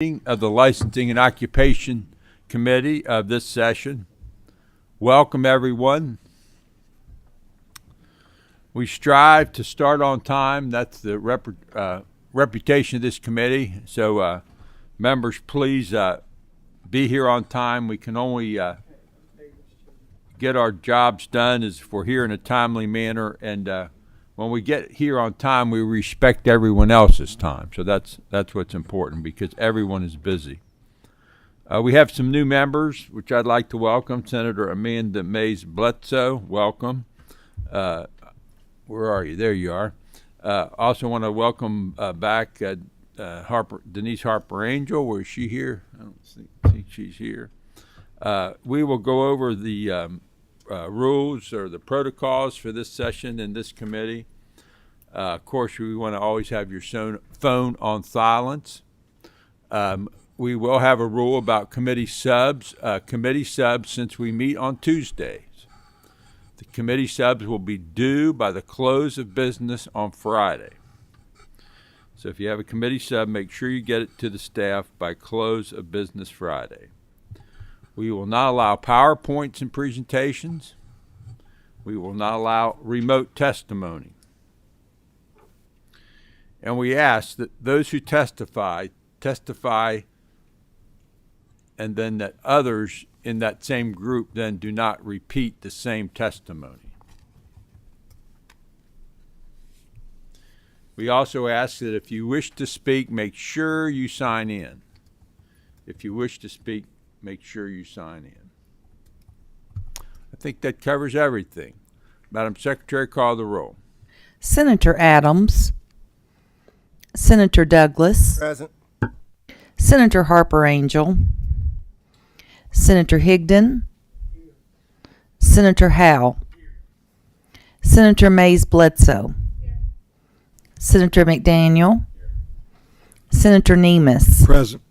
Meeting of the Licensing and Occupation Committee of this session. Welcome, everyone. We strive to start on time. That's the reputation of this committee. So, members, please be here on time. We can only get our jobs done if we're here in a timely manner, and when we get here on time, we respect everyone else's time. So that's what's important, because everyone is busy. We have some new members, which I'd like to welcome. Senator Amanda Mays Bledsoe, welcome. Where are you? There you are. Also want to welcome back Denise Harper Angel. Where is she here? I don't think she's here. We will go over the rules or the protocols for this session in this committee. Of course, we want to always have your phone on silence. We will have a rule about committee subs. Since we meet on Tuesdays, the committee subs will be due by the close of business on Friday. So if you have a committee sub, make sure you get it to the staff by close of business Friday. We will not allow PowerPoints and presentations. We will not allow remote testimony. And we ask that those who testify, and then that others in that same group then do not repeat the same testimony. We also ask that if you wish to speak, make sure you sign in. If you wish to speak, make sure you sign in. I think that covers everything. Madam Secretary, call the roll. Senator Adams. Senator Douglas. Present. Senator Harper Angel. Senator Higdon. Senator Howe. Senator Mays Bledsoe. Senator McDaniel. Senator Nemus. Present.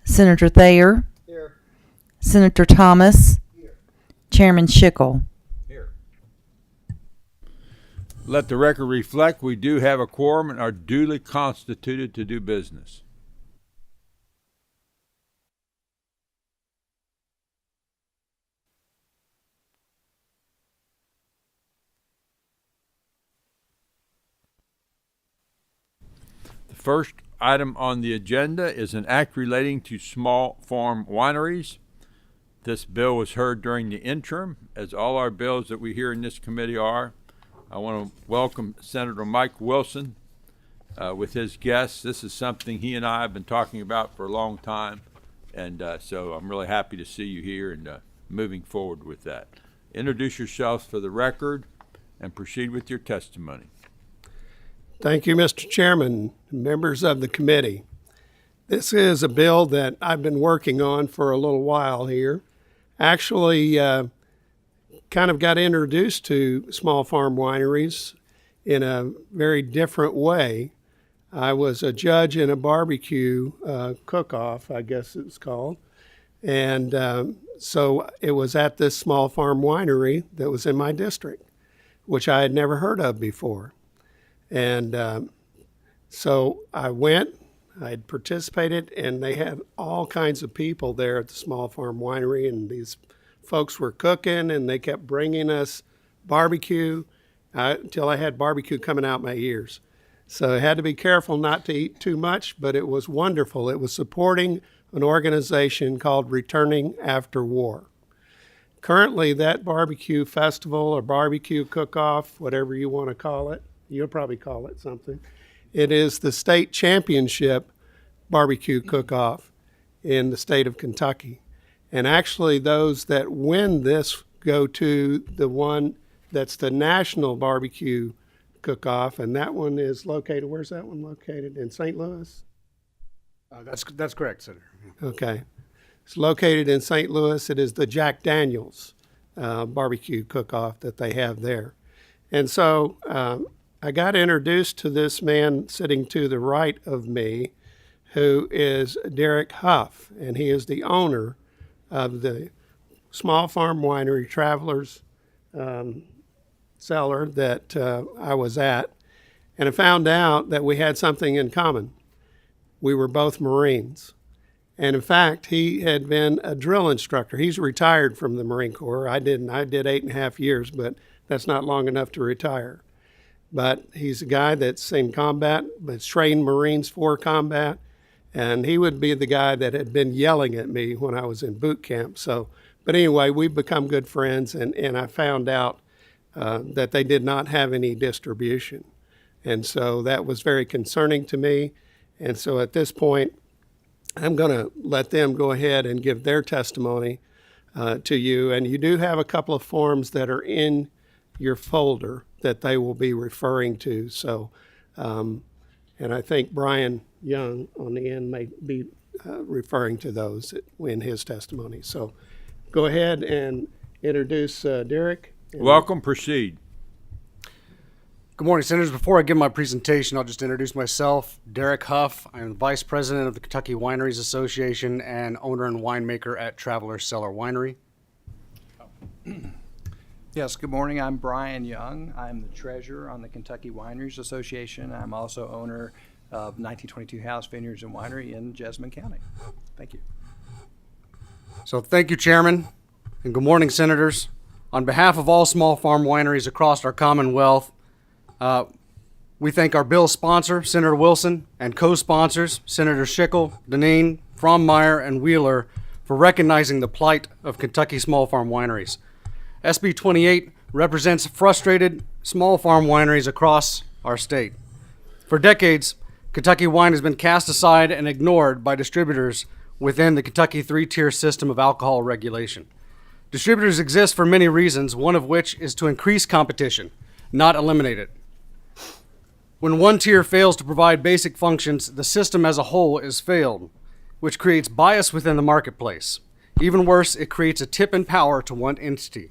Senator Thayer. Here. Senator Thomas. Here. Chairman Schickel. Here. Let the record reflect we do have a quorum and are duly constituted to do business. The first item on the agenda is an act relating to small farm wineries. This bill was heard during the interim, as all our bills that we hear in this committee are. I want to welcome Senator Mike Wilson with his guests. This is something he and I have been talking about for a long time, and so I'm really happy to see you here and moving forward with that. Introduce yourselves for the record and proceed with your testimony. Thank you, Mr. Chairman, members of the committee. This is a bill that I've been working on for a little while here. Actually, kind of got introduced to small farm wineries in a very different way. I was a judge in a barbecue cook-off, I guess it's called. And so it was at this small farm winery that was in my district, which I had never heard of before. And so I went, I had participated, and they had all kinds of people there at the small farm winery, and these folks were cooking, and they kept bringing us barbecue until I had barbecue coming out my ears. So I had to be careful not to eat too much, but it was wonderful. It was supporting an organization called Returning After War. Currently, that barbecue festival or barbecue cook-off, whatever you want to call it, you'll probably call it something. It is the state championship barbecue cook-off in the state of Kentucky. And actually, those that win this go to the one that's the national barbecue cook-off, and that one is located, where's that one located? In St. Louis? That's correct, Senator. Okay. It's located in St. Louis. It is the Jack Daniels barbecue cook-off that they have there. And so I got introduced to this man sitting to the right of me, who is Derek Huff, and he is the owner of the small farm winery Travelers cellar that I was at. And I found out that we had something in common. We were both Marines. And in fact, he had been a drill instructor. He's retired from the Marine Corps. I didn't. I did 8.5 years, but that's not long enough to retire. But he's a guy that's in combat, that's trained Marines for combat. And he would be the guy that had been yelling at me when I was in boot camp. So, but anyway, we've become good friends, and I found out that they did not have any distribution. And so that was very concerning to me. And so at this point, I'm going to let them go ahead and give their testimony to you. And you do have a couple of forms that are in your folder that they will be referring to. So, and I think Brian Young on the end may be referring to those in his testimony. So go ahead and introduce Derek. Welcome, proceed. Good morning, Senators. Before I give my presentation, I'll just introduce myself. Derek Huff. I'm the Vice President of the Kentucky Wineries Association and owner and winemaker at Traveler Cellar Winery. Yes, good morning. I'm Brian Young. I'm the treasurer on the Kentucky Wineries Association. I'm also owner of 1922 House Vineyards and Winery in Jessamine County. Thank you. So thank you, Chairman, and good morning, Senators. On behalf of all small farm wineries across our Commonwealth, we thank our bill sponsor, Senator Wilson, and co-sponsors, Senator Schickel, Deneen, Frommmeyer, and Wheeler, for recognizing the plight of Kentucky small farm wineries. SB 28 represents frustrated small farm wineries across our state. For decades, Kentucky wine has been cast aside and ignored by distributors within the Kentucky three-tier system of alcohol regulation. Distributors exist for many reasons, one of which is to increase competition, not eliminate it. When one tier fails to provide basic functions, the system as a whole is failed, which creates bias within the marketplace. Even worse, it creates a tip in power to one entity.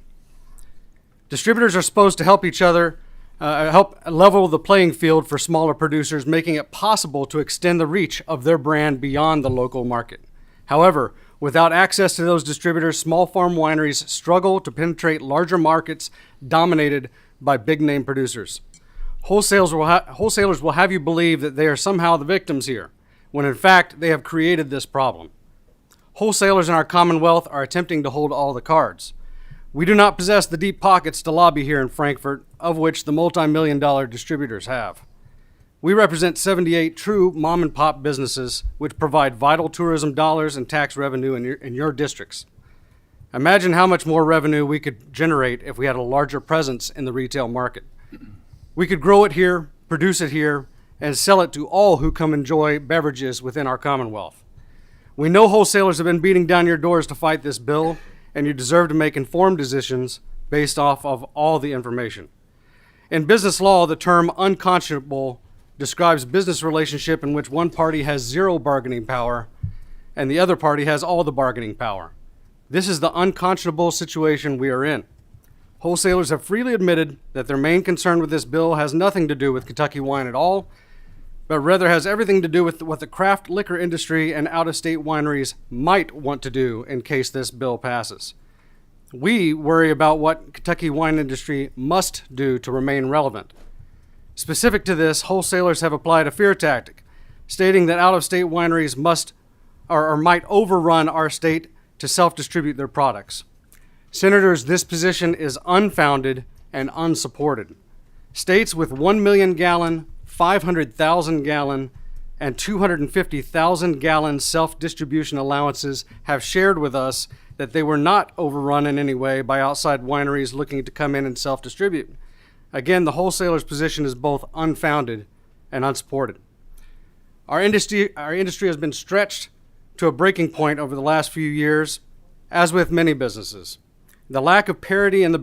Distributors are supposed to help each other, help level the playing field for smaller producers, making it possible to extend the reach of their brand beyond the local market. However, without access to those distributors, small farm wineries struggle to penetrate larger markets dominated by big-name producers. Wholesalers will have you believe that they are somehow the victims here, when in fact they have created this problem. Wholesalers in our Commonwealth are attempting to hold all the cards. We do not possess the deep pockets to lobby here in Frankfort, of which the multi-million-dollar distributors have. We represent 78 true mom-and-pop businesses which provide vital tourism dollars and tax revenue in your districts. Imagine how much more revenue we could generate if we had a larger presence in the retail market. We could grow it here, produce it here, and sell it to all who come enjoy beverages within our Commonwealth. We know wholesalers have been beating down your doors to fight this bill, and you deserve to make informed decisions based off of all the information. In business law, the term unconscionable describes business relationship in which one party has zero bargaining power and the other party has all the bargaining power. This is the unconscionable situation we are in. Wholesalers have freely admitted that their main concern with this bill has nothing to do with Kentucky wine at all, but rather has everything to do with what the craft liquor industry and out-of-state wineries might want to do in case this bill passes. We worry about what Kentucky wine industry must do to remain relevant. Specific to this, wholesalers have applied a fear tactic, stating that out-of-state wineries must or might overrun our state to self-distribute their products. Senators, this position is unfounded and unsupported. States with 1 million gallon, 500,000 gallon, and 250,000 gallon self-distribution allowances have shared with us that they were not overrun in any way by outside wineries looking to come in and self-distribute. Again, the wholesaler's position is both unfounded and unsupported. Our industry has been stretched to a breaking point over the last few years, as with many businesses. The lack of parity in the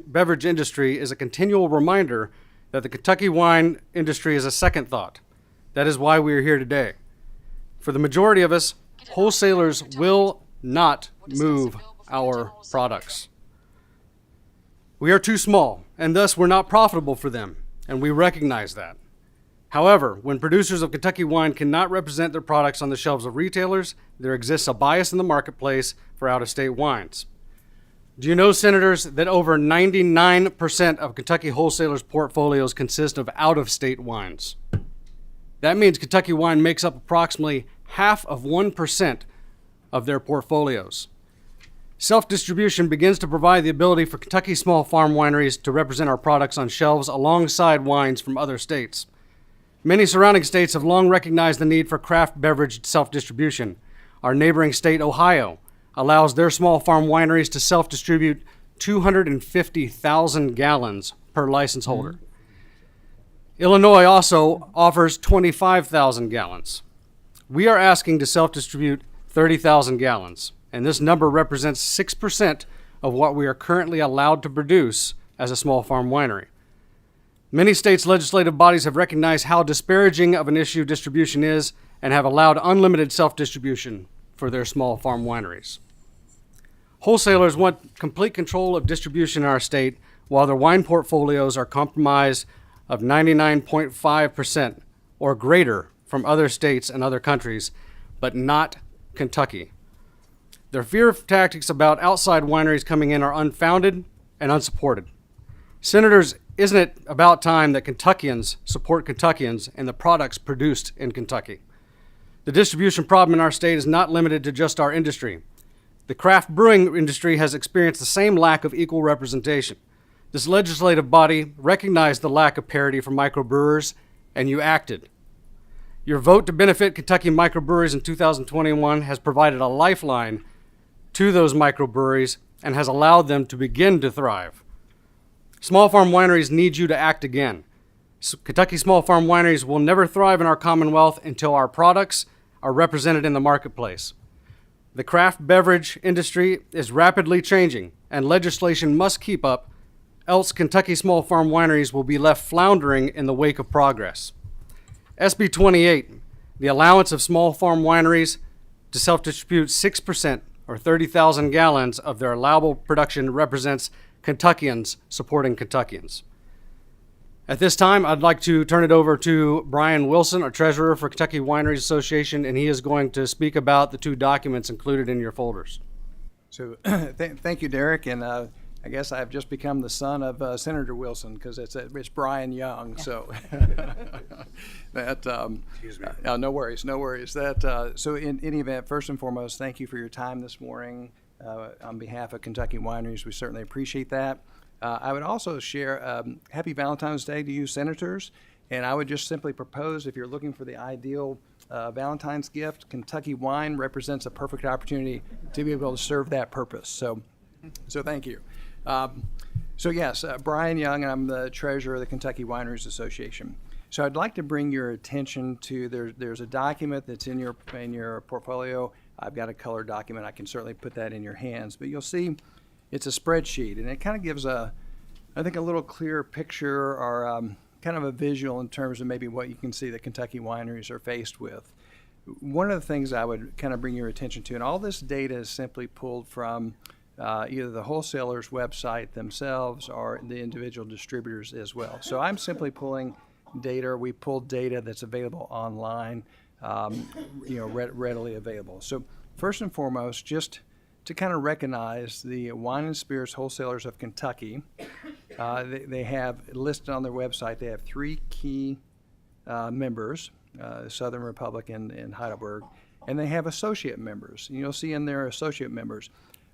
beverage industry is a continual reminder that the Kentucky wine industry is a second thought. That is why we are here today. For the majority of us, wholesalers will not move our products. We are too small, and thus we're not profitable for them, and we recognize that. However, when producers of Kentucky wine cannot represent their products on the shelves of retailers, there exists a bias in the marketplace for out-of-state wines. Do you know, Senators, that over 99% of Kentucky wholesalers' portfolios consist of out-of-state wines? That means Kentucky wine makes up approximately half of 1% of their portfolios. Self-distribution begins to provide the ability for Kentucky small farm wineries to represent our products on shelves alongside wines from other states. Many surrounding states have long recognized the need for craft beverage self-distribution. Our neighboring state, Ohio, allows their small farm wineries to self-distribute 250,000 gallons per license holder. Illinois also offers 25,000 gallons. We are asking to self-distribute 30,000 gallons, and this number represents 6% of what we are currently allowed to produce as a small farm winery. Many states' legislative bodies have recognized how disparaging of an issue distribution is and have allowed unlimited self-distribution for their small farm wineries. Wholesalers want complete control of distribution in our state, while their wine portfolios are comprised of 99.5% or greater from other states and other countries, but not Kentucky. Their fear tactics about outside wineries coming in are unfounded and unsupported. Senators, isn't it about time that Kentuckians support Kentuckians and the products produced in Kentucky? The distribution problem in our state is not limited to just our industry. The craft brewing industry has experienced the same lack of equal representation. This legislative body recognized the lack of parity for microbrewers, and you acted. Your vote to benefit Kentucky microbreweries in 2021 has provided a lifeline to those microbreweries and has allowed them to begin to thrive. Small farm wineries need you to act again. Kentucky small farm wineries will never thrive in our Commonwealth until our products are represented in the marketplace. The craft beverage industry is rapidly changing, and legislation must keep up, else Kentucky small farm wineries will be left floundering in the wake of progress. SB 28, the allowance of small farm wineries to self-distribute 6% or 30,000 gallons of their allowable production, represents Kentuckians supporting Kentuckians. At this time, I'd like to turn it over to Brian Wilson, our treasurer for Kentucky Wineries Association, and he is going to speak about the two documents included in your folders. So thank you, Derek. And I guess I've just become the son of Senator Wilson because it's Brian Young. So that no worries. That so in any event, first and foremost, thank you for your time this morning. On behalf of Kentucky Wineries, we certainly appreciate that. I would also share Happy Valentine's Day to you, senators. And I would just simply propose, if you're looking for the ideal Valentine's gift, Kentucky wine represents a perfect opportunity to be able to serve that purpose. So thank you. So yes, Brian Young, and I'm the treasurer of the Kentucky Wineries Association. So I'd like to bring your attention to there's a document that's in your portfolio. I've got a color document. I can certainly put that in your hands, but you'll see it's a spreadsheet, and it kind of gives I think a little clearer picture or kind of a visual in terms of maybe what you can see that Kentucky wineries are faced with. One of the things I would kind of bring your attention to, and all this data is simply pulled from either the wholesalers' website themselves or the individual distributors as well. So I'm simply pulling data, or we pulled data that's available online, readily available. So first and foremost, just to kind of recognize the Wine and Spirits Wholesalers of Kentucky, they have listed on their website, they have three key members, Southern Republic and Heidelberg, and they have associate members. And you'll see in their associate members,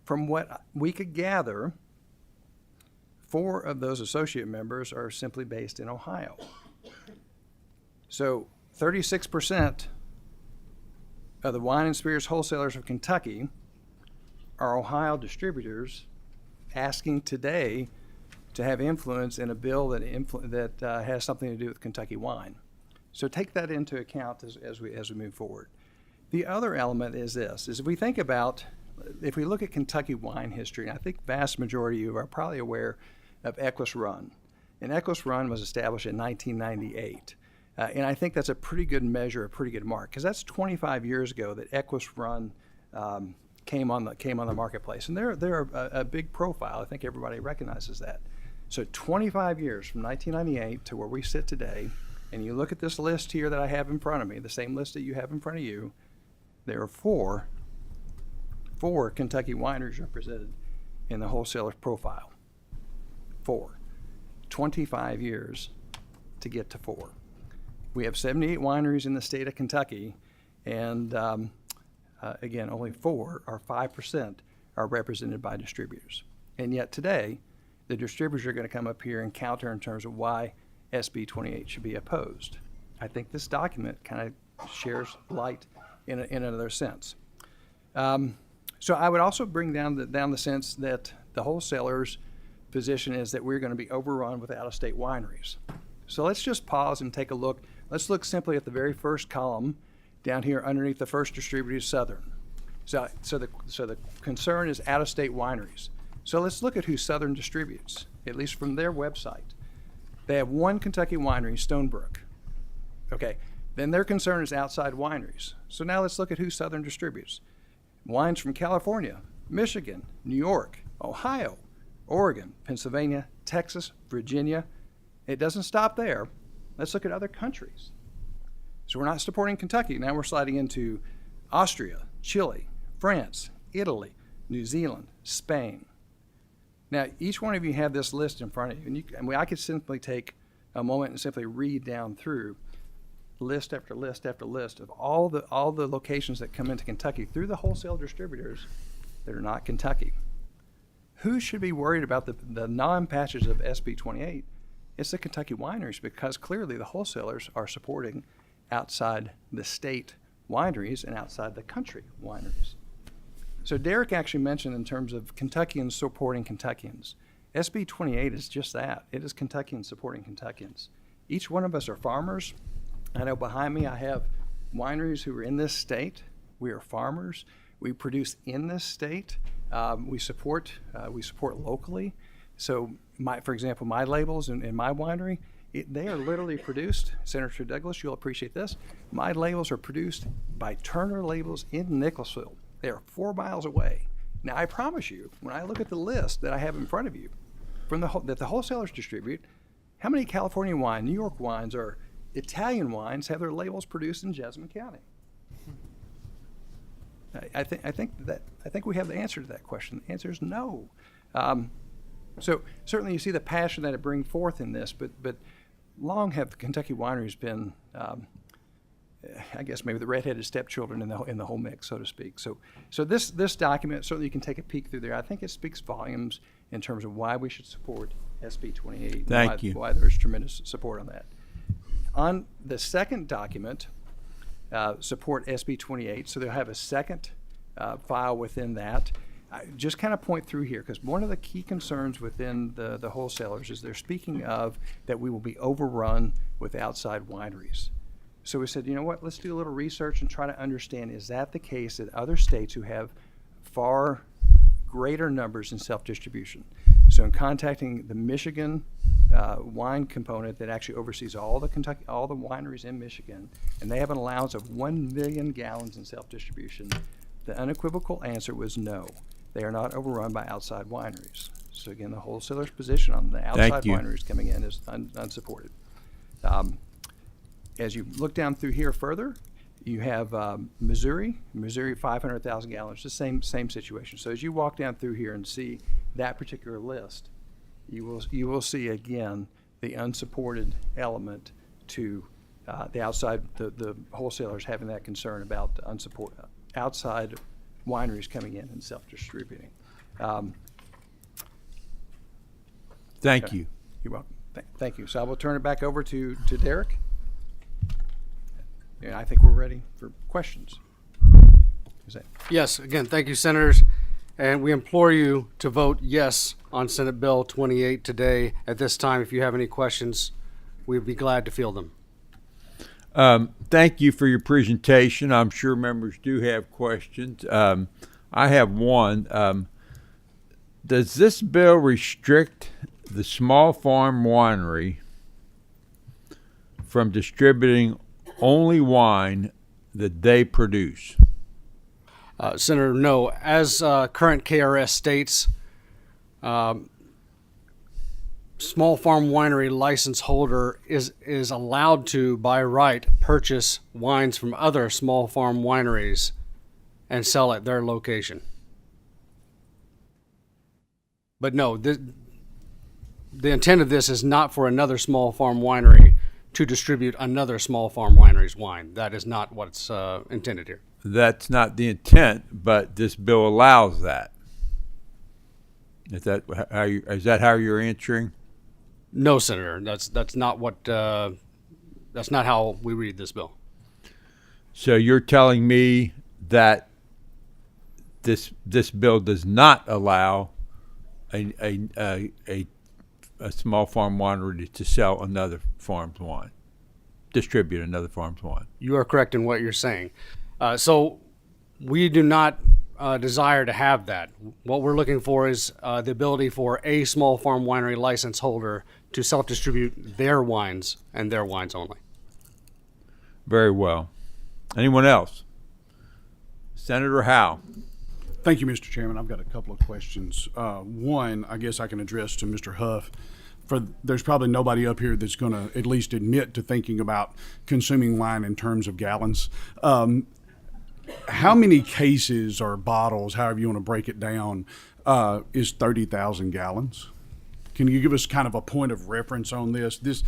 from what we could gather, 4 of those associate members are simply based in Ohio. So 36% of the Wine and Spirits Wholesalers of Kentucky are Ohio distributors asking today to have influence in a bill that has something to do with Kentucky wine. So take that into account as we move forward. The other element is this: if we look at Kentucky wine history, and I think vast majority of you are probably aware of Equus Run. And Equus Run was established in 1998. And I think that's a pretty good measure, a pretty good mark, because that's 25 years ago that Equus Run came on the marketplace, and they're a big profile. I think everybody recognizes that. So 25 years from 1998 to where we sit today, and you look at this list here that I have in front of me, the same list that you have in front of you, there are four Kentucky wineries represented in the wholesaler profile. 25 years to get to 4. We have 78 wineries in the state of Kentucky, and again, only 4 or 5% are represented by distributors. And yet today, the distributors are going to come up here and counter in terms of why SB 28 should be opposed. I think this document kind of shares light in another sense. So I would also bring down the sense that the wholesalers' position is that we're going to be overrun with out-of-state wineries. So let's just pause and take a look. Let's look simply at the very first column down here underneath the first distributor, Southern. So the concern is out-of-state wineries. So let's look at who Southern distributes, at least from their website. They have one Kentucky winery, Stonebrook. Okay, then their concern is outside wineries. So now let's look at who Southern distributes. Wines from California, Michigan, New York, Ohio, Oregon, Pennsylvania, Texas, Virginia. It doesn't stop there. Let's look at other countries. So we're not supporting Kentucky. Now we're sliding into Austria, Chile, France, Italy, New Zealand, Spain. Now, each one of you have this list in front of you, and I could simply take a moment and simply read down through list after list after list of all the locations that come into Kentucky through the wholesale distributors that are not Kentucky. Who should be worried about the non-passage of SB 28? It's the Kentucky wineries, because clearly the wholesalers are supporting outside the state wineries and outside the country wineries. So Derek actually mentioned in terms of Kentuckians supporting Kentuckians. SB 28 is just that. It is Kentuckians supporting Kentuckians. Each one of us are farmers. I know behind me I have wineries who are in this state. We are farmers. We produce in this state. We support locally. So, for example, my labels in my winery, they are literally produced. Senator Douglas, you'll appreciate this. My labels are produced by Turner Labels in Nicholasville. They are 4 miles away. Now, I promise you, when I look at the list that I have in front of you, that the wholesalers distribute, how many California wine, New York wines, or Italian wines have their labels produced in Jessamine County? I think we have the answer to that question. The answer is no. So certainly you see the passion that it brings forth in this, but long have the Kentucky wineries been, I guess maybe the redheaded stepchildren in the whole mix, so to speak. So this document, certainly you can take a peek through there. I think it speaks volumes in terms of why we should support SB 28. Thank you. Why there's tremendous support on that. On the second document, support SB 28, so they'll have a second file within that. I just kind of point through here, because one of the key concerns within the wholesalers is they're speaking of that we will be overrun with outside wineries. So we said, you know what, let's do a little research and try to understand, is that the case in other states who have far greater numbers in self-distribution? So in contacting the Michigan wine component that actually oversees all the wineries in Michigan, and they have an allowance of 1 million gallons in self-distribution, the unequivocal answer was no. They are not overrun by outside wineries. So again, the wholesaler's position on the outside wineries coming in is unsupported. As you look down through here further, you have Missouri 500,000 gallons, the same situation. So as you walk down through here and see that particular list, you will see again the unsupported element to the outside, the wholesalers having that concern about outside wineries coming in and self-distributing. Thank you. You're welcome. Thank you. So I will turn it back over to Derek. And I think we're ready for questions. Is that? Yes, again, thank you, Senators. And we implore you to vote yes on Senate Bill 28 today. At this time, if you have any questions, we'd be glad to field them. Thank you for your presentation. I'm sure members do have questions. I have one. Does this bill restrict the small farm winery from distributing only wine that they produce? Senator, no. As current KRS states, small farm winery license holder is allowed to, by right, purchase wines from other small farm wineries and sell at their location. But no, the intent of this is not for another small farm winery to distribute another small farm winery's wine. That is not what's intended here. that's not the intent, but this bill allows that. Is that how you're answering? No, Senator, that's not what that's not how we read this bill. So you're telling me that this bill does not allow a small farm winery to sell another farm's wine, distribute another farm's wine. You are correct in what you're saying. So we do not desire to have that. What we're looking for is the ability for a small farm winery license holder to self-distribute their wines and their wines only. Very well. Anyone else? Senator Howe. Thank you, Mr. Chairman. I've got a couple of questions. One, I guess I can address to Mr. Huff. There's probably nobody up here that's going to at least admit to thinking about consuming wine in terms of gallons. How many cases or bottles, however you want to break it down, is 30,000 gallons? Can you give us kind of a point of reference on this? This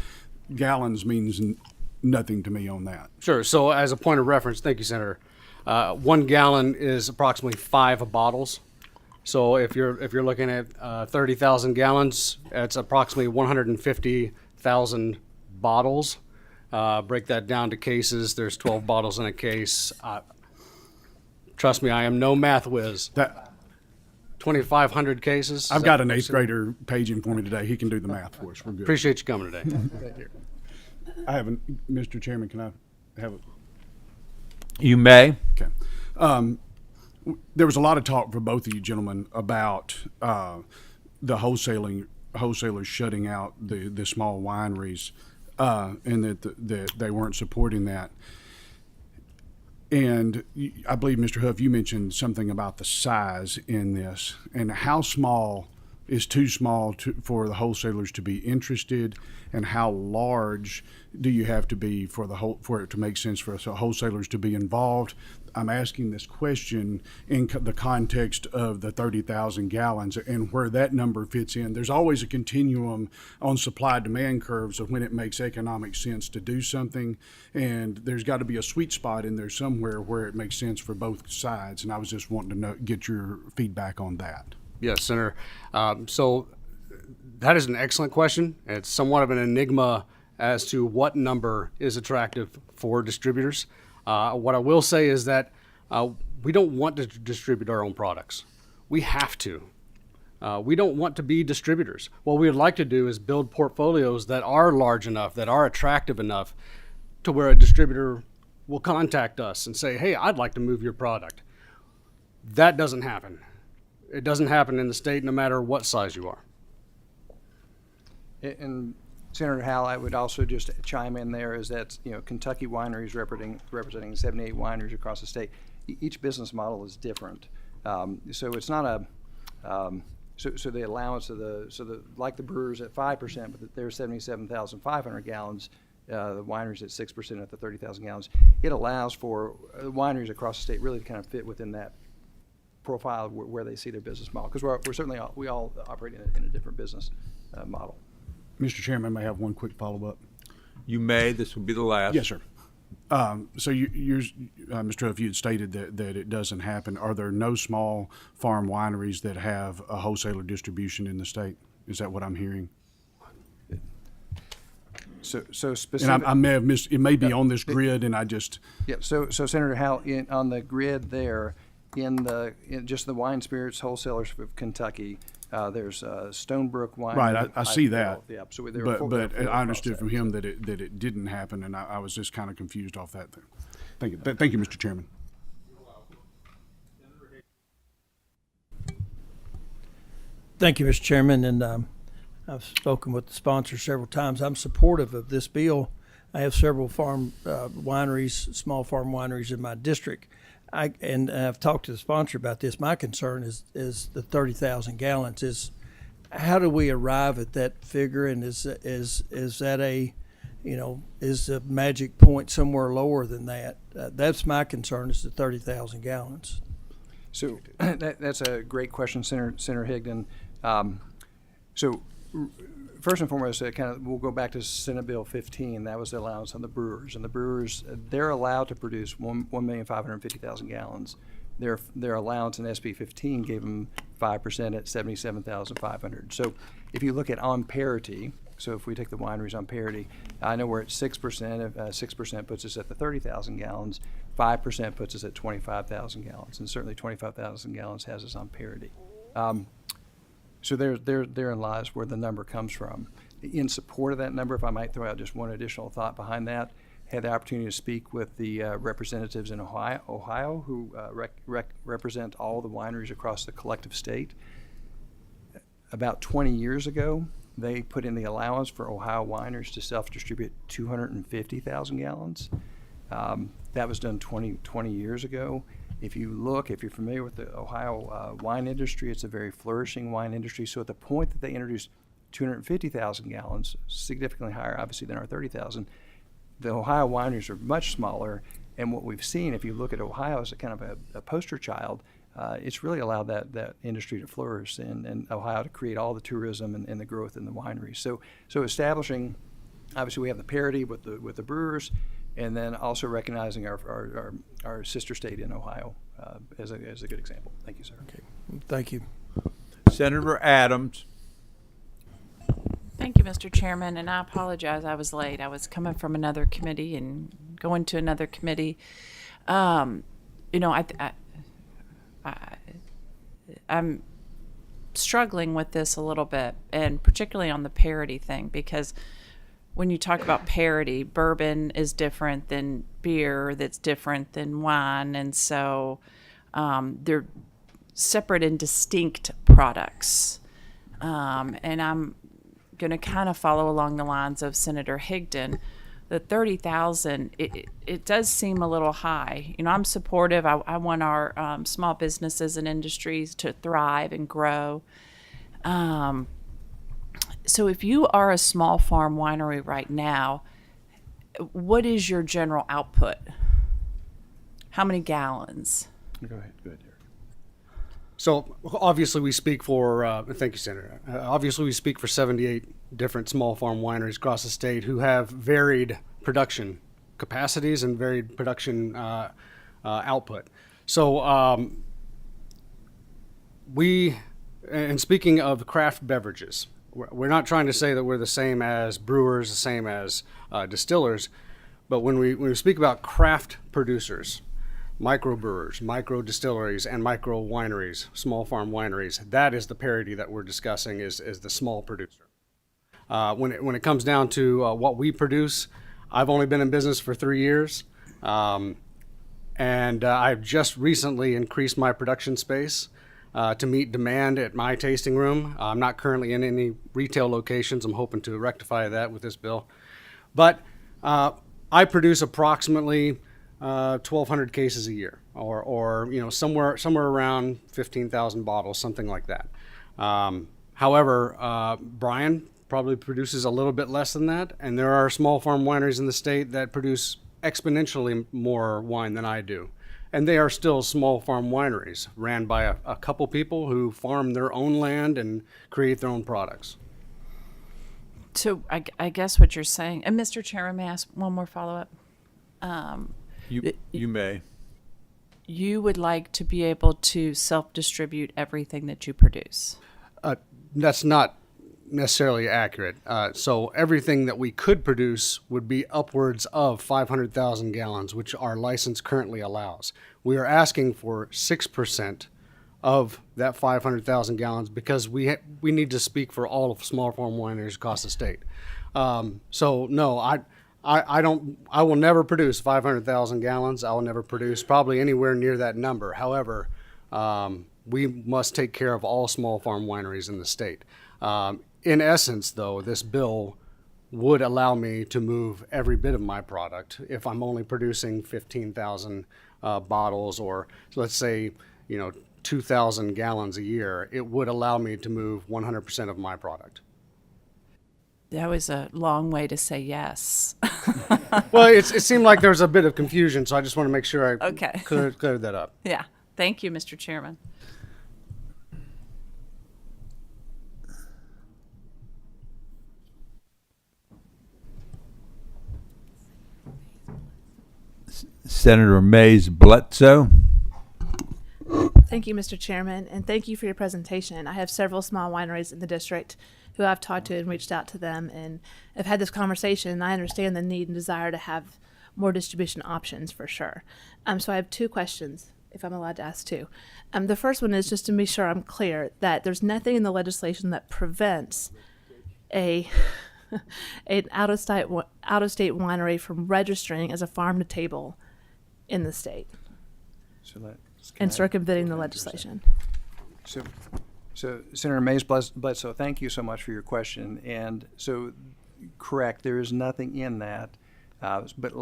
gallons means nothing to me on that. Sure. So as a point of reference, thank you, Senator. 1 gallon is approximately 5 bottles. So if you're looking at 30,000 gallons, it's approximately 150,000 bottles. Break that down to cases. There's 12 bottles in a case. Trust me, I am no math whiz. 2,500 cases. I've got an 8th grader paging for me today. He can do the math for us. We're good. Appreciate you coming today. I haven't, Mr. Chairman, can I have a You may. Okay. There was a lot of talk for both of you gentlemen about the wholesalers shutting out the small wineries, and that they weren't supporting that. And I believe, Mr. Huff, you mentioned something about the size in this, and how small is too small for the wholesalers to be interested, and how large do you have to be for it to make sense for wholesalers to be involved? I'm asking this question in the context of the 30,000 gallons and where that number fits in. There's always a continuum on supply-demand curves of when it makes economic sense to do something, and there's got to be a sweet spot in there somewhere where it makes sense for both sides, and I was just wanting to get your feedback on that. Yes, Senator. So that is an excellent question. It's somewhat of an enigma as to what number is attractive for distributors. What I will say is that we don't want to distribute our own products. We have to. We don't want to be distributors. What we would like to do is build portfolios that are large enough, that are attractive enough to where a distributor will contact us and say, hey, I'd like to move your product. That doesn't happen. It doesn't happen in the state no matter what size you are. And Senator Howell, I would also just chime in there is that, Kentucky wineries representing 78 wineries across the state, each business model is different. So it's not so the allowance of like the brewers at 5%, but they're 77,500 gallons, the wineries at 6% at the 30,000 gallons. It allows for wineries across the state really to kind of fit within that profile where they see their business model, because we're certainly we all operate in a different business model. Mr. Chairman, may I have one quick follow-up? You may. This will be the last. Yes, sir. So Mr. Huff, you had stated that it doesn't happen. Are there no small farm wineries that have a wholesaler distribution in the state? Is that what I'm hearing? So specific. And I may have missed. It may be on this grid, and I just. Yeah. So Senator Howell, on the grid there, in just the wine spirits wholesalers of Kentucky, there's Stonebrook Wine. Right, I see that. Yeah. So but I understood from him that it didn't happen, and I was just kind of confused off that thing. Thank you. Thank you, Mr. Chairman. Thank you, Mr. Chairman, and I've spoken with the sponsor several times. I'm supportive of this bill. I have several farm wineries, small farm wineries in my district. I've talked to the sponsor about this. My concern is the 30,000 gallons. Is how do we arrive at that figure? And is that is the magic point somewhere lower than that? That's my concern. Is the 30,000 gallons. So that's a great question, Senator Higdon. So first and foremost, we'll go back to Senate Bill 15. That was the allowance on the brewers, and the brewers, they're allowed to produce 1,550,000 gallons. Their allowance in SB 15 gave them 5% at 77,500. So if you look at on parity, so if we take the wineries on parity, I know we're at 6%. 6% puts us at the 30,000 gallons. 5% puts us at 25,000 gallons, and certainly 25,000 gallons has us on parity. So therein lies where the number comes from. In support of that number, if I might throw out just one additional thought behind that, had the opportunity to speak with the representatives in Ohio who represent all the wineries across the collective state. About 20 years ago, they put in the allowance for Ohio wineries to self-distribute 250,000 gallons. That was done 20 years ago. If you're familiar with the Ohio wine industry, it's a very flourishing wine industry. So at the point that they introduced 250,000 gallons, significantly higher obviously than our 30,000, the Ohio wineries are much smaller. And what we've seen, if you look at Ohio as a kind of a poster child, it's really allowed that industry to flourish and Ohio to create all the tourism and the growth in the wineries. So establishing, obviously we have the parity with the brewers, and then also recognizing our sister state in Ohio as a good example. Thank you, sir. Okay. Thank you. Senator Adams. Thank you, Mr. Chairman, and I apologize I was late. I was coming from another committee and going to another committee. I'm struggling with this a little bit, and particularly on the parity thing, because when you talk about parity, bourbon is different than beer, that's different than wine, and so they're separate and distinct products. And I'm going to kind of follow along the lines of Senator Higdon. The 30,000, it does seem a little high. I'm supportive. I want our small businesses and industries to thrive and grow. So if you are a small farm winery right now, what is your general output? How many gallons? Go ahead, Derek. So obviously we speak for, thank you, Senator. Obviously we speak for 78 different small farm wineries across the state who have varied production capacities and varied production output. So and speaking of craft beverages, we're not trying to say that we're the same as brewers, the same as distillers, but when we speak about craft producers, microbrewers, micro distilleries, and micro wineries, small farm wineries, that is the parity that we're discussing is the small producer. When it comes down to what we produce, I've only been in business for 3 years, and I've just recently increased my production space to meet demand at my tasting room. I'm not currently in any retail locations. I'm hoping to rectify that with this bill. But I produce approximately 1,200 cases a year, or somewhere around 15,000 bottles, something like that. However, Brian probably produces a little bit less than that, and there are small farm wineries in the state that produce exponentially more wine than I do. And they are still small farm wineries ran by a couple people who farm their own land and create their own products. So I guess what you're saying, and Mr. Chairman, may I ask one more follow-up? You may. You would like to be able to self-distribute everything that you produce. That's not necessarily accurate. So everything that we could produce would be upwards of 500,000 gallons, which our license currently allows. We are asking for 6% of that 500,000 gallons because we need to speak for all of small farm wineries across the state. So no, I will never produce 500,000 gallons. I will never produce probably anywhere near that number. However, we must take care of all small farm wineries in the state. In essence, though, this bill would allow me to move every bit of my product if I'm only producing 15,000 bottles, or let's say, 2,000 gallons a year. It would allow me to move 100% of my product. That was a long way to say yes. Well, it seemed like there was a bit of confusion, so I just want to make sure I Okay. cleared that up. Yeah. Thank you, Mr. Chairman. Senator Mays Bledsoe. Thank you, Mr. Chairman, and thank you for your presentation. I have several small wineries in the district who I've talked to and reached out to them, and have had this conversation, and I understand the need and desire to have more distribution options for sure. So I have two questions, if I'm allowed to ask two. The first one is just to be sure I'm clear that there's nothing in the legislation that prevents an out-of-state winery from registering as a farm to table in the state and circumventing the legislation. So Senator Mays Bledsoe, thank you so much for your question. And so, correct, there is nothing in that. But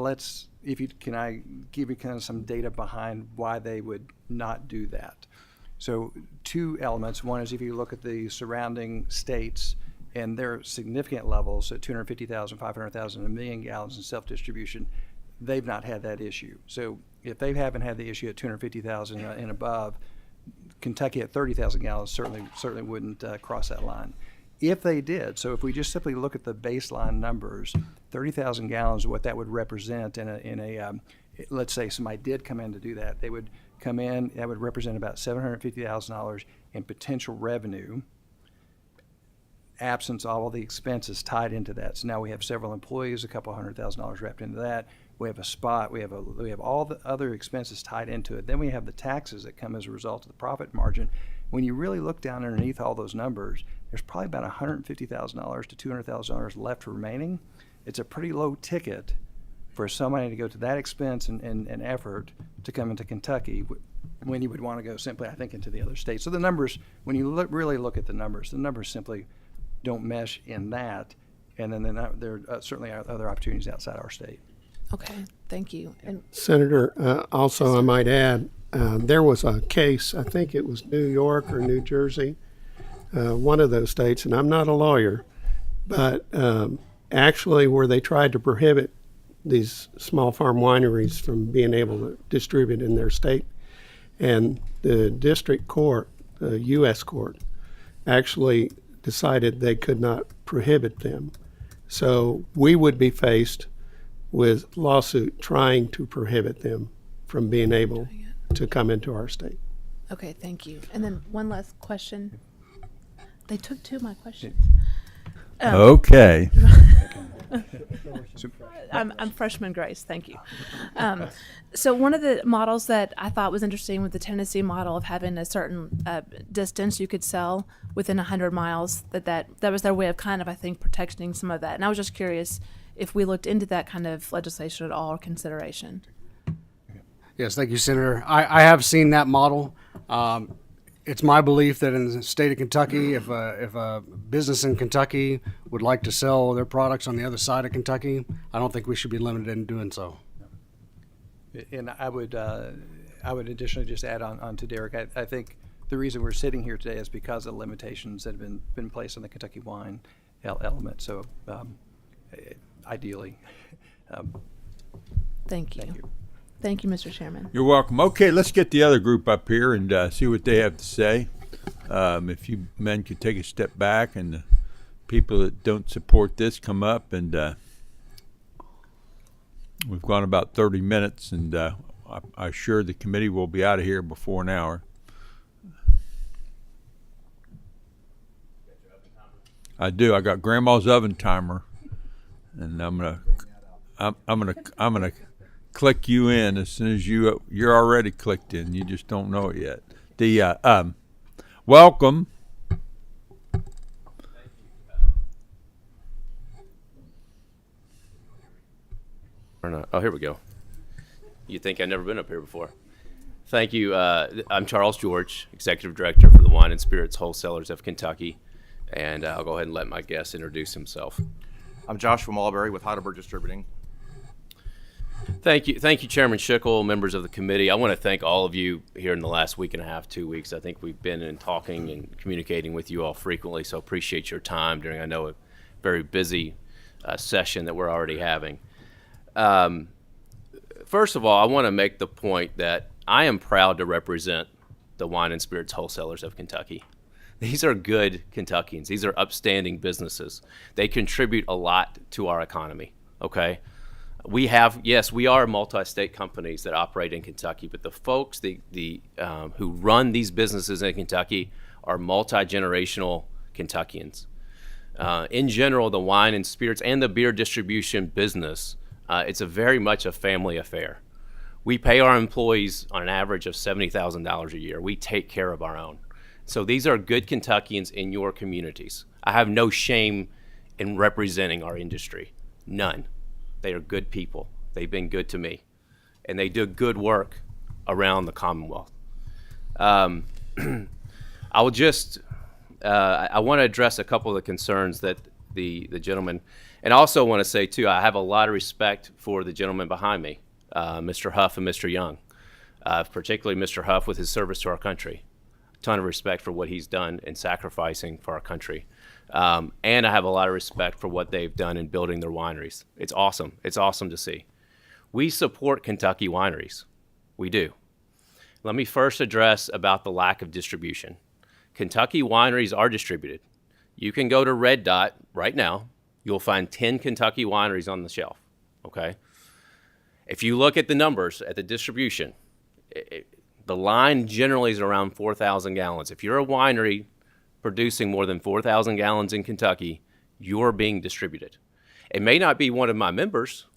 can I give you kind of some data behind why they would not do that? So two elements. One is if you look at the surrounding states, and there are significant levels at 250,000, 500,000, 1 million gallons in self-distribution, they've not had that issue. So if they haven't had the issue at 250,000 and above, Kentucky at 30,000 gallons certainly wouldn't cross that line. If they did, so if we just simply look at the baseline numbers, 30,000 gallons, what that would represent in a let's say somebody did come in to do that, they would come in, that would represent about $750,000 in potential revenue, absence of all the expenses tied into that. So now we have several employees, a couple $100,000 wrapped into that. We have a spot. We have all the other expenses tied into it. Then we have the taxes that come as a result of the profit margin. When you really look down underneath all those numbers, there's probably about $150,000 to $200,000 left remaining. It's a pretty low ticket for somebody to go to that expense and effort to come into Kentucky when you would want to go simply, I think, into the other states. So the numbers, when you really look at the numbers simply don't mesh in that. And then there are certainly other opportunities outside our state. Okay, thank you. And Senator, also I might add, there was a case, I think it was New York or New Jersey, one of those states, and I'm not a lawyer, but actually where they tried to prohibit these small farm wineries from being able to distribute in their state. And the district court, the U.S. court, actually decided they could not prohibit them. So we would be faced with lawsuit trying to prohibit them from being able to come into our state. okay, thank you. And then one last question. They took two of my questions. Okay. I'm freshman Grace. Thank you. So one of the models that I thought was interesting with the Tennessee model of having a certain distance you could sell within 100 miles, that was their way of kind of, I think, protecting some of that. And I was just curious if we looked into that kind of legislation at all or consideration. Yes, thank you, Senator. I have seen that model. It's my belief that in the state of Kentucky, if a business in Kentucky would like to sell their products on the other side of Kentucky, I don't think we should be limited in doing so. And I would additionally just add on to Derek. I think the reason we're sitting here today is because of the limitations that have been placed on the Kentucky wine element. So ideally, Thank you. Thank you, Mr. Chairman. You're welcome. Okay, let's get the other group up here and see what they have to say. If you men could take a step back, and the people that don't support this come up, and we've gone about 30 minutes, and I assure the committee will be out of here before an hour. I do. I got Grandma's oven timer, and I'm gonna click you in as soon as you're already clicked in. You just don't know it yet. The welcome. Oh, here we go. You think I've never been up here before? Thank you. I'm Charles George, Executive Director for the Wine and Spirits Wholesalers of Kentucky, and I'll go ahead and let my guest introduce himself. I'm Joshua Mulberry with Heidelberg Distributing. Thank you, Chairman Schickel, members of the committee. I want to thank all of you here in the last week and a half, 2 weeks. I think we've been in talking and communicating with you all frequently, so appreciate your time during, I know, a very busy session that we're already having. First of all, I want to make the point that I am proud to represent the Wine and Spirits Wholesalers of Kentucky. These are good Kentuckians. These are upstanding businesses. They contribute a lot to our economy, okay? We have, yes, we are multi-state companies that operate in Kentucky, but the folks who run these businesses in Kentucky are multi-generational Kentuckians. In general, the wine and spirits and the beer distribution business, it's very much a family affair. We pay our employees on an average of $70,000 a year. We take care of our own. So these are good Kentuckians in your communities. I have no shame in representing our industry, none. They are good people. They've been good to me, and they do good work around the Commonwealth. I will just, I want to address a couple of the concerns that the gentleman, and also want to say too, I have a lot of respect for the gentleman behind me, Mr. Huff and Mr. Young, particularly Mr. Huff with his service to our country. A ton of respect for what he's done in sacrificing for our country. And I have a lot of respect for what they've done in building their wineries. It's awesome. It's awesome to see. We support Kentucky wineries. We do. Let me first address about the lack of distribution. Kentucky wineries are distributed. You can go to Red Dot right now. You'll find 10 Kentucky wineries on the shelf, okay? If you look at the numbers at the distribution, the line generally is around 4,000 gallons. If you're a winery producing more than 4,000 gallons in Kentucky, you're being distributed. It may not be one of my members,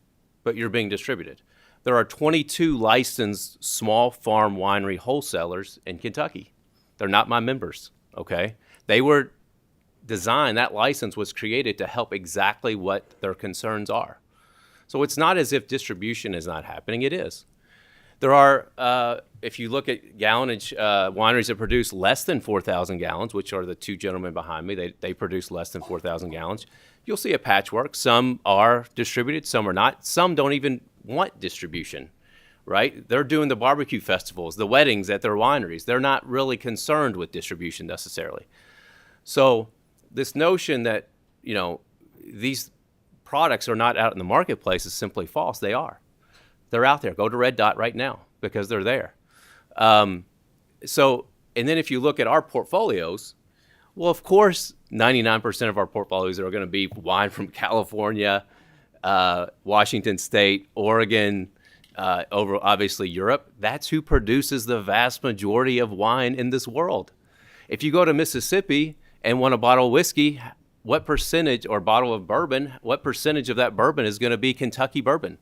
but you're being distributed. There are 22 licensed small farm winery wholesalers in Kentucky. They're not my members, okay? They were designed, that license was created to help exactly what their concerns are. So it's not as if distribution is not happening, it is. There are, if you look at gallonage, wineries that produce less than 4,000 gallons, which are the two gentlemen behind me, they produce less than 4,000 gallons. You'll see a patchwork. Some are distributed, some are not. Some don't even want distribution, right? They're doing the barbecue festivals, the weddings at their wineries. They're not really concerned with distribution necessarily. So this notion that, you know, these products are not out in the marketplace is simply false. They are. They're out there. Go to Red Dot right now because they're there. And then if you look at our portfolios, well, of course, 99% of our portfolios are going to be wine from California, Washington State, Oregon, over obviously Europe. That's who produces the vast majority of wine in this world. If you go to Mississippi and want a bottle of whiskey, what percentage, or bottle of bourbon, what percentage of that bourbon is going to be Kentucky bourbon?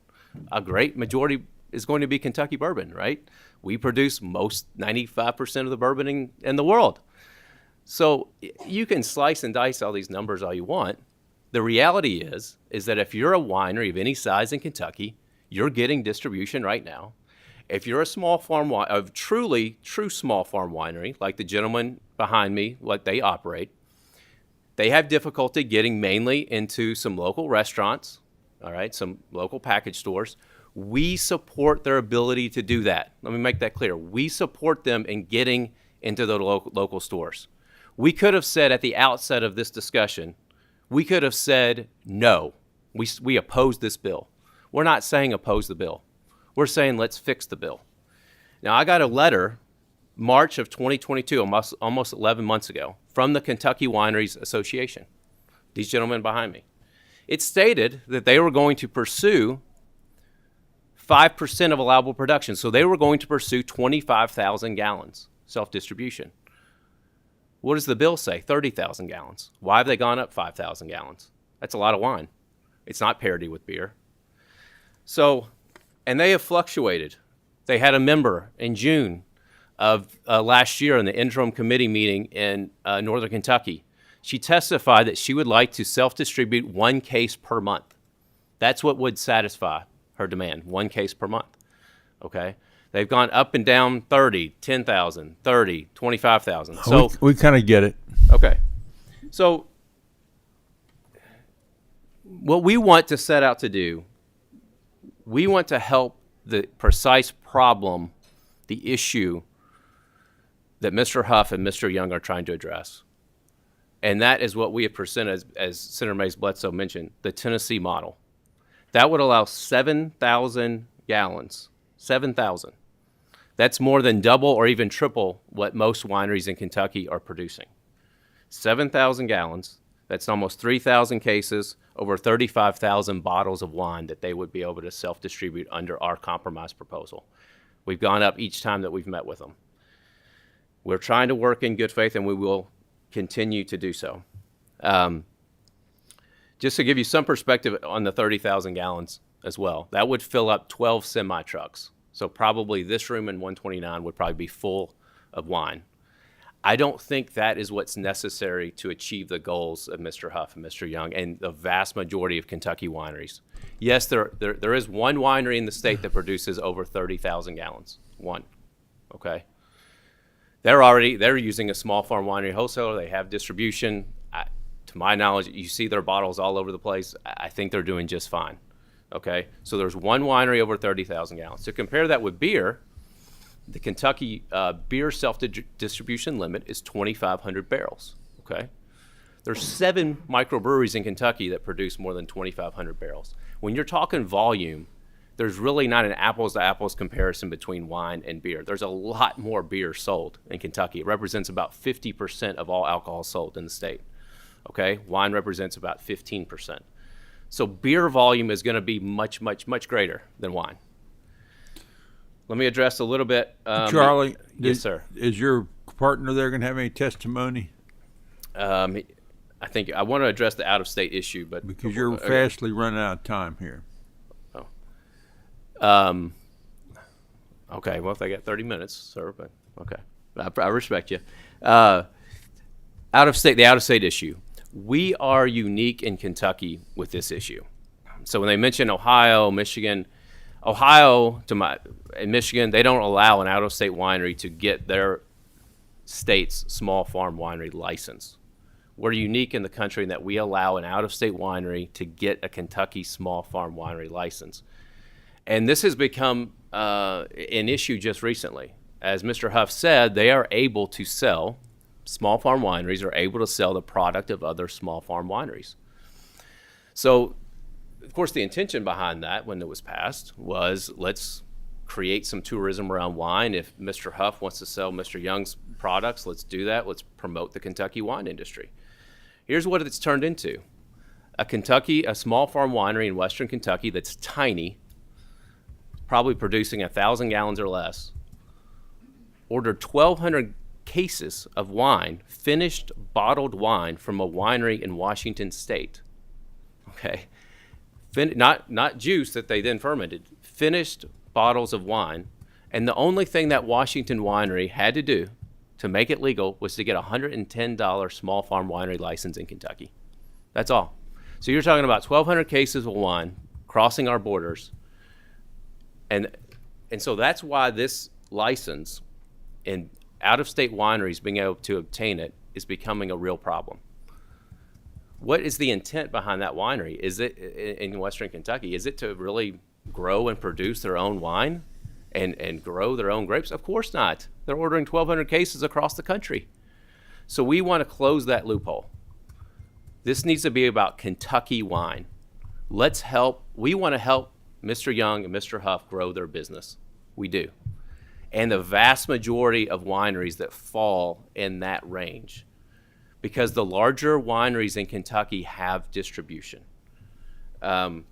A great majority is going to be Kentucky bourbon, right? We produce 95% of the bourbon in the world. So you can slice and dice all these numbers all you want. The reality is that if you're a winery of any size in Kentucky, you're getting distribution right now. If you're a small farm, true small farm winery, like the gentleman behind me, what they operate, they have difficulty getting mainly into some local restaurants, all right, some local package stores. We support their ability to do that. Let me make that clear. We support them in getting into the local stores. We could have said at the outset of this discussion, we could have said no. We oppose this bill. We're not saying oppose the bill. We're saying let's fix the bill. Now, I got a letter March of 2022, almost 11 months ago, from the Kentucky Wineries Association, these gentlemen behind me. It stated that they were going to pursue 5% of allowable production. So they were going to pursue 25,000 gallons self-distribution. What does the bill say? 30,000 gallons. Why have they gone up 5,000 gallons? That's a lot of wine. It's not parity with beer. So, and they have fluctuated. They had a member in June of last year in the interim committee meeting in Northern Kentucky. She testified that she would like to self-distribute 1 case per month. That's what would satisfy her demand, 1 case per month, okay? They've gone up and down 30, 10,000, 30, 25,000. So we kind of get it. okay. So what we want to set out to do, we want to help the precise problem, the issue that Mr. Huff and Mr. Young are trying to address. And that is what we have presented, as Senator Mays Bledsoe mentioned, the Tennessee model. That would allow 7,000 gallons, 7,000. That's more than double or even triple what most wineries in Kentucky are producing. 7,000 gallons That's almost 3,000 cases, over 35,000 bottles of wine that they would be able to self-distribute under our compromise proposal. We've gone up each time that we've met with them. We're trying to work in good faith, and we will continue to do so. Just to give you some perspective on the 30,000 gallons as well, that would fill up 12 semi-trucks. So probably this room in 129 would probably be full of wine. I don't think that is what's necessary to achieve the goals of Mr. Huff and Mr. Young and the vast majority of Kentucky wineries. Yes, there is one winery in the state that produces over 30,000 gallons. One, okay? They're using a small farm winery wholesaler. They have distribution. To my knowledge, you see their bottles all over the place. I think they're doing just fine, okay? So there's one winery over 30,000 gallons. To compare that with beer, the Kentucky beer self-distribution limit is 2,500 barrels, okay? There's 7 microbreweries in Kentucky that produce more than 2,500 barrels. When you're talking volume, there's really not an apples-to-apples comparison between wine and beer. There's a lot more beer sold in Kentucky. It represents about 50% of all alcohol sold in the state, okay? Wine represents about 15%. So beer volume is going to be much, much, much greater than wine. Let me address a little bit. Charlie, Yes, sir. Is your partner there going to have any testimony? I think I want to address the out-of-state issue, but Because you're fastly running out of time here. Okay, well, if they got 30 minutes, sir, but okay. I respect you. The out-of-state issue. We are unique in Kentucky with this issue. So when they mention Ohio, Michigan, and Michigan, they don't allow an out-of-state winery to get their state's small farm winery license. We're unique in the country in that we allow an out-of-state winery to get a Kentucky small farm winery license. And this has become an issue just recently. As Mr. Huff said, they are able to sell, small farm wineries are able to sell the product of other small farm wineries. So, of course, the intention behind that when it was passed was let's create some tourism around wine. If Mr. Huff wants to sell Mr. Young's products, let's do that. Let's promote the Kentucky wine industry. Here's what it's turned into. A small farm winery in western Kentucky that's tiny, probably producing 1,000 gallons or less, ordered 1,200 cases of wine, finished bottled wine from a winery in Washington State. Okay, not juice that they then fermented, finished bottles of wine, and the only thing that Washington winery had to do to make it legal was to get a $110 small farm winery license in Kentucky. That's all. So you're talking about 1,200 cases of wine crossing our borders, and so that's why this license and out-of-state wineries being able to obtain it is becoming a real problem. What is the intent behind that winery? Is it in Western Kentucky? Is it to really grow and produce their own wine and grow their own grapes? Of course not. They're ordering 1,200 cases across the country. So we want to close that loophole. This needs to be about Kentucky wine. We want to help Mr. Young and Mr. Huff grow their business. We do. And the vast majority of wineries that fall in that range, because the larger wineries in Kentucky have distribution. When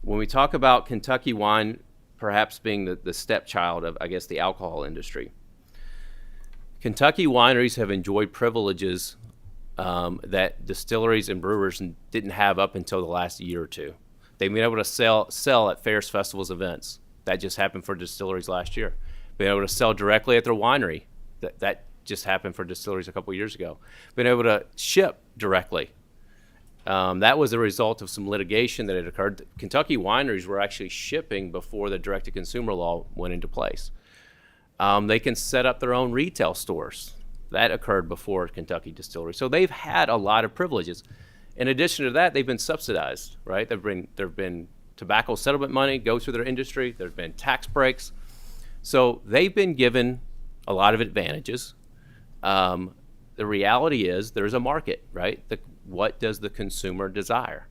we talk about Kentucky wine perhaps being the stepchild of, I guess, the alcohol industry, Kentucky wineries have enjoyed privileges that distilleries and brewers didn't have up until the last year or two. They've been able to sell at fairs, festivals, events. That just happened for distilleries last year. Been able to sell directly at their winery. That just happened for distilleries a couple years ago. Been able to ship directly. That was a result of some litigation that had occurred. Kentucky wineries were actually shipping before the direct-to-consumer law went into place. They can set up their own retail stores. That occurred before Kentucky Distillery. So they've had a lot of privileges. In addition to that, they've been subsidized, right? There've been tobacco settlement money go through their industry. There's been tax breaks. So they've been given a lot of advantages. The reality is there's a market, right? What does the consumer desire?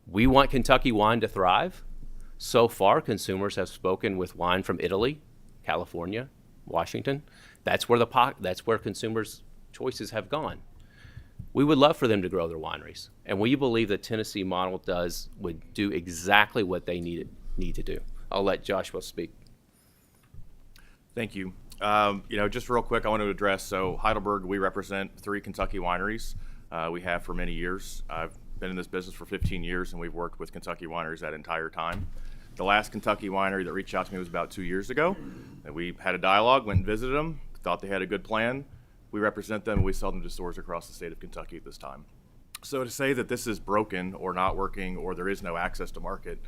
We want Kentucky wine to thrive. So far, consumers have spoken with wine from Italy, California, Washington. That's where consumers' choices have gone. we would love for them to grow their wineries. And we believe the Tennessee model would do exactly what they need to do. I'll let Joshua speak. Thank you. Just real quick, I want to address, so Heidelberg, we represent 3 Kentucky wineries. We have for many years. I've been in this business for 15 years, and we've worked with Kentucky wineries that entire time. The last Kentucky winery that reached out to me was about 2 years ago. And we had a dialogue, went and visited them, thought they had a good plan. We represent them, and we sell them to stores across the state of Kentucky at this time. So to say that this is broken or not working or there is no access to market,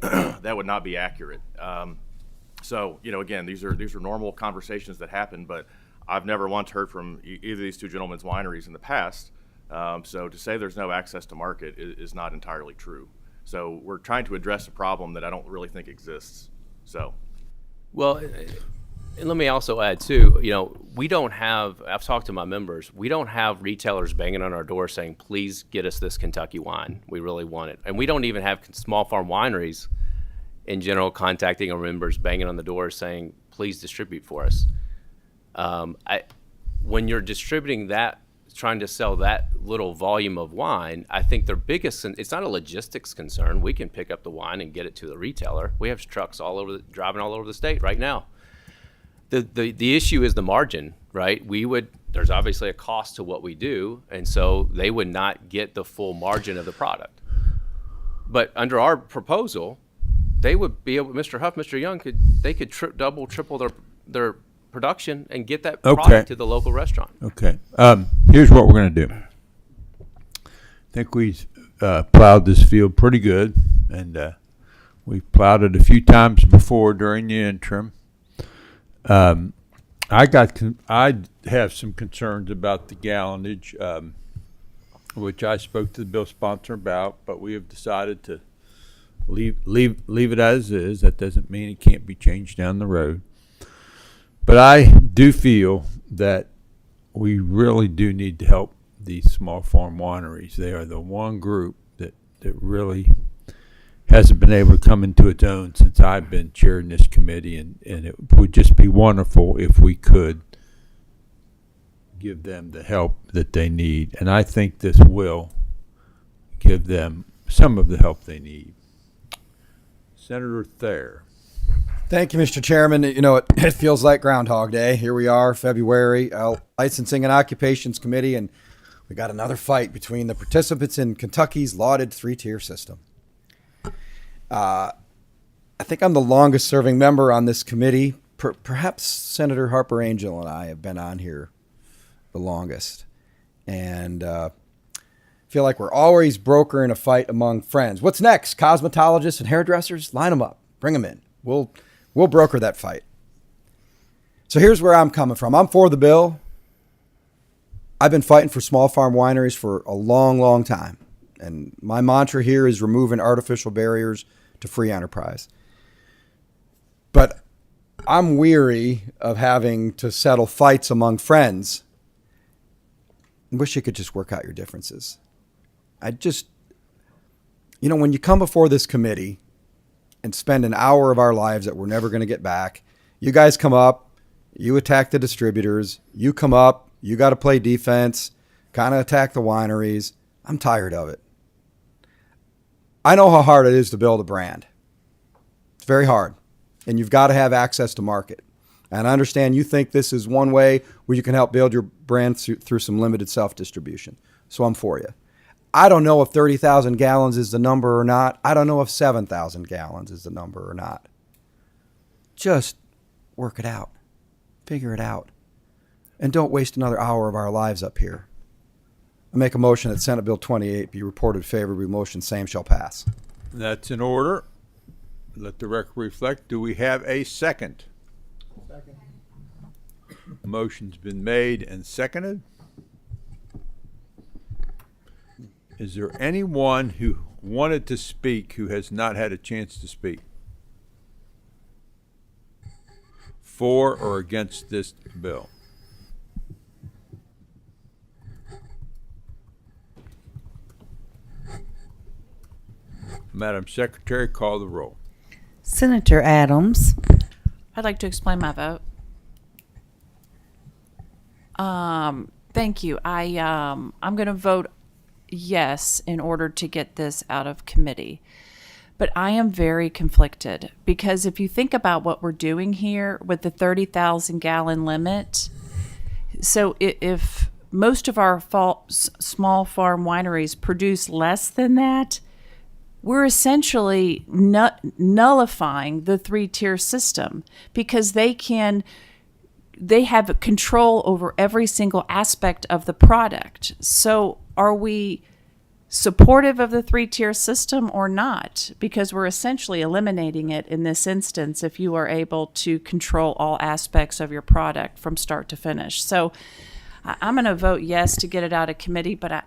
that would not be accurate. Again, these are normal conversations that happen, but I've never once heard from either of these 2 gentlemen's wineries in the past. So to say there's no access to market is not entirely true. So we're trying to address a problem that I don't really think exists. So. Well, and let me also add too, we don't have, I've talked to my members, we don't have retailers banging on our door saying, please get us this Kentucky wine. We really want it. And we don't even have small farm wineries in general contacting our members, banging on the door saying, please distribute for us. When you're distributing that, trying to sell that little volume of wine, I think their biggest, it's not a logistics concern. We can pick up the wine and get it to the retailer. We have trucks driving all over the state right now. The issue is the margin, right? There's obviously a cost to what we do, and so they would not get the full margin of the product. But under our proposal, they would be able, Mr. Huff, Mr. Young, could double, triple their production and get that product to the local restaurant. Okay. Here's what we're going to do. I think we plowed this field pretty good, and we've plowed it a few times before during the interim. I have some concerns about the gallonage, which I spoke to the bill sponsor about, but we have decided to leave it as is. That doesn't mean it can't be changed down the road. But I do feel that we really do need to help these small farm wineries. They are the one group that really hasn't been able to come into its own since I've been chairing this committee, and it would just be wonderful if we could give them the help that they need. And I think this will give them some of the help they need. Senator Thayer. Thank you, Mr. Chairman. It feels like Groundhog Day. Here we are, February, Licensing and Occupations Committee, and we got another fight between the participants in Kentucky's lauded 3-tier system. I think I'm the longest serving member on this committee. Perhaps Senator Harper Angel and I have been on here the longest. And feel like we're always brokering a fight among friends. What's next? Cosmetologists and hairdressers? Line them up. Bring them in. We'll broker that fight. So here's where I'm coming from. I'm for the bill. I've been fighting for small farm wineries for a long, long time. And my mantra here is removing artificial barriers to free enterprise. But I'm weary of having to settle fights among friends. I wish you could just work out your differences. When you come before this committee and spend an hour of our lives that we're never going to get back, you guys come up, you attack the distributors, you come up, you got to play defense, kind of attack the wineries. I'm tired of it. I know how hard it is to build a brand. It's very hard. And you've got to have access to market. And I understand you think this is one way where you can help build your brand through some limited self-distribution. So I'm for you. I don't know if 30,000 gallons is the number or not. I don't know if 7,000 gallons is the number or not. Just work it out. Figure it out. And don't waste another hour of our lives up here. I make a motion that Senate Bill 28 be reported favorably. Motion same shall pass. That's in order. Let the record reflect. Do we have a second? Second. Motion's been made and seconded. Is there anyone who wanted to speak who has not had a chance to speak? For or against this bill? Madam Secretary, call the roll. Senator Adams, I'd like to explain my vote. Thank you. I'm going to vote yes in order to get this out of committee. But I am very conflicted because if you think about what we're doing here with the 30,000 gallon limit, so if most of our small farm wineries produce less than that, we're essentially nullifying the 3-tier system because they have control over every single aspect of the product. So are we supportive of the 3-tier system or not? Because we're essentially eliminating it in this instance if you are able to control all aspects of your product from start to finish. So I'm going to vote yes to get it out of committee, but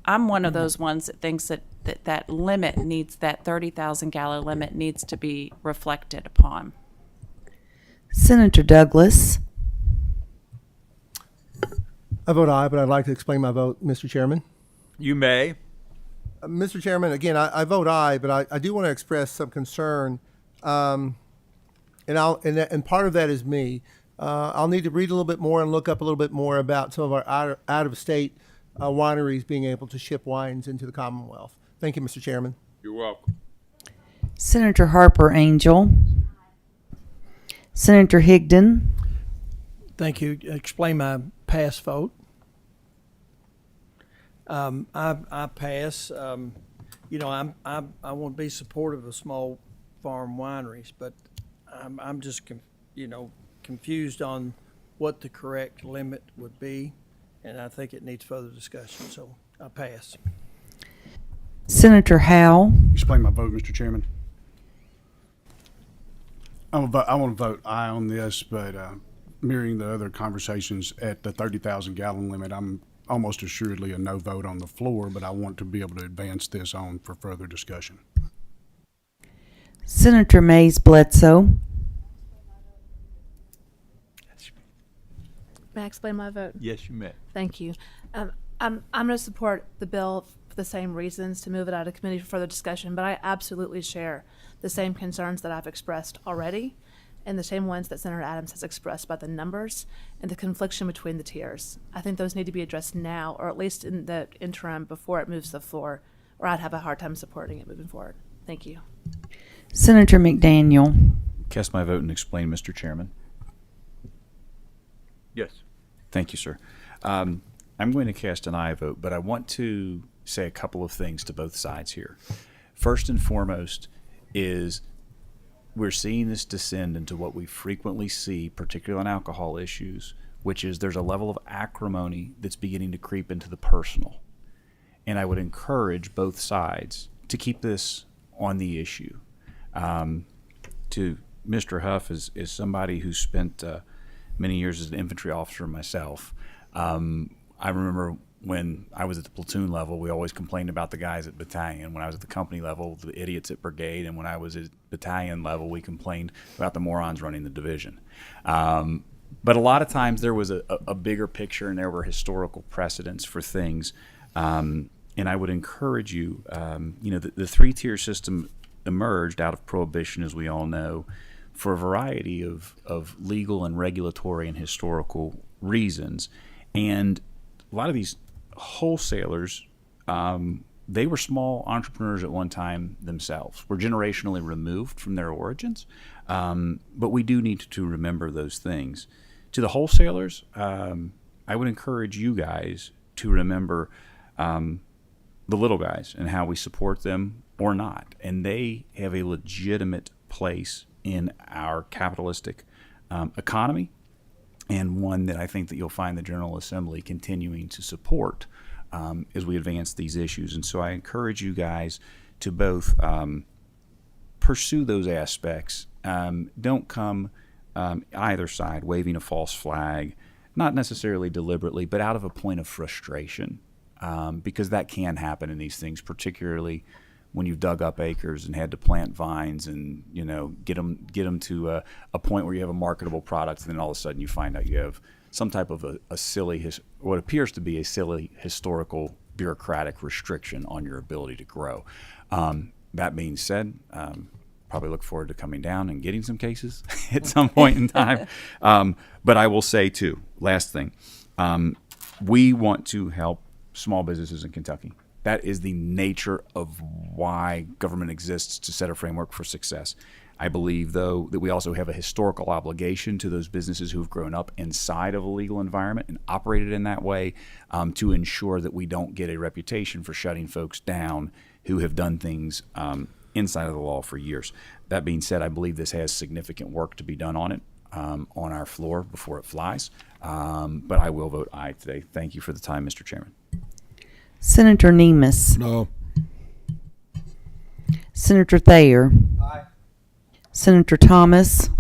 I'm one of those ones that thinks that limit needs, that 30,000 gallon limit needs to be reflected upon. Senator Douglas. I vote aye, but I'd like to explain my vote, Mr. Chairman. You may. Mr. Chairman, again, I vote aye, but I do want to express some concern, and part of that is me. I'll need to read a little bit more and look up a little bit more about some of our out-of-state wineries being able to ship wines into the Commonwealth. Thank you, Mr. Chairman. You're welcome. Senator Harper Angel. Senator Higdon. Thank you. Explain my pass vote. I pass. You know, I want to be supportive of small farm wineries, but I'm just confused on what the correct limit would be, and I think it needs further discussion. So I pass. Senator Howell. Explain my vote, Mr. Chairman. I want to vote aye on this, but mirroring the other conversations at the 30,000 gallon limit, I'm almost assuredly a no vote on the floor, but I want to be able to advance this on for further discussion. Senator Mays Bledsoe. May I explain my vote? Yes, you may. Thank you. I'm going to support the bill for the same reasons to move it out of committee for further discussion, but I absolutely share the same concerns that I've expressed already and the same ones that Senator Adams has expressed about the numbers and the confliction between the tiers. I think those need to be addressed now, or at least in the interim before it moves to the floor, or I'd have a hard time supporting it moving forward. Thank you. Senator McDaniel. Cast my vote and explain, Mr. Chairman. Yes. Thank you, sir. I'm going to cast an aye vote, but I want to say a couple of things to both sides here. First and foremost is we're seeing this descend into what we frequently see, particularly on alcohol issues, which is there's a level of acrimony that's beginning to creep into the personal. And I would encourage both sides to keep this on the issue. To Mr. Huff, is somebody who spent many years as an infantry officer myself. I remember when I was at the platoon level, we always complained about the guys at battalion. When I was at the company level, the idiots at brigade. And when I was at battalion level, we complained about the morons running the division. But a lot of times there was a bigger picture and there were historical precedents for things. And I would encourage you, the 3-tier system emerged out of Prohibition, as we all know, for a variety of legal and regulatory and historical reasons. And a lot of these wholesalers, they were small entrepreneurs at one time themselves. We're generationally removed from their origins, but we do need to remember those things. To the wholesalers, I would encourage you guys to remember the little guys and how we support them or not. And they have a legitimate place in our capitalistic economy, and one that I think that you'll find the General Assembly continuing to support as we advance these issues. And so I encourage you guys to both pursue those aspects. Don't come either side waving a false flag, not necessarily deliberately, but out of a point of frustration, because that can happen in these things, particularly when you've dug up acres and had to plant vines and get them to a point where you have a marketable product, and then all of a sudden you find out you have some type of a silly, what appears to be a silly historical bureaucratic restriction on your ability to grow. That being said, probably look forward to coming down and getting some cases at some point in time. But I will say too, last thing, we want to help small businesses in Kentucky. That is the nature of why government exists, to set a framework for success. I believe, though, that we also have a historical obligation to those businesses who have grown up inside of a legal environment and operated in that way, to ensure that we don't get a reputation for shutting folks down who have done things inside of the law for years. That being said, I believe this has significant work to be done on it, on our floor before it flies. But I will vote aye today. Thank you for the time, Mr. Chairman. Senator Nemus. No. Senator Thayer. Aye. Senator Thomas.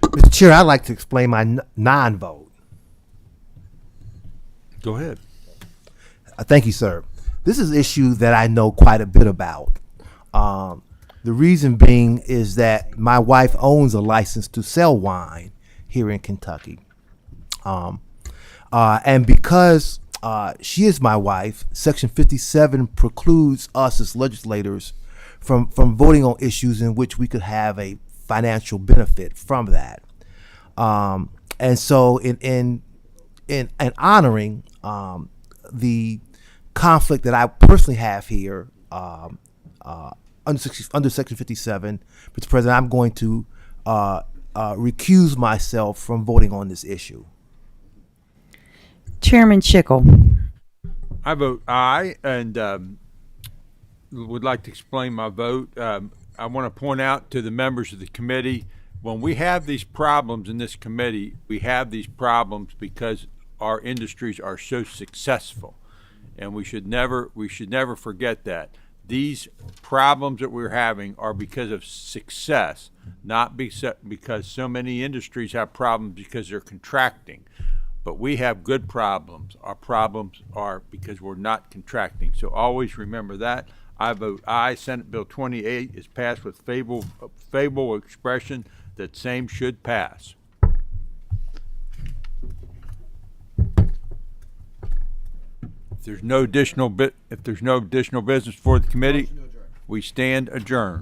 Mr. Chair, I'd like to explain my non-vote. Go ahead. Thank you, sir. This is an issue that I know quite a bit about. The reason being is that my wife owns a license to sell wine here in Kentucky. And because she is my wife, Section 57 precludes us as legislators from voting on issues in which we could have a financial benefit from that. And so in honoring the conflict that I personally have here under Section 57, Mr. President, I'm going to recuse myself from voting on this issue. Chairman Schickel. I vote aye, and would like to explain my vote. I want to point out to the members of the committee, when we have these problems in this committee, we have these problems because our industries are so successful, and we should never forget that. These problems that we're having are because of success, not because so many industries have problems because they're contracting. But we have good problems. Our problems are because we're not contracting. So always remember that. I vote aye. Senate Bill 28 is passed with favorable expression that same should pass. If there's no additional business for the committee, we stand adjourned.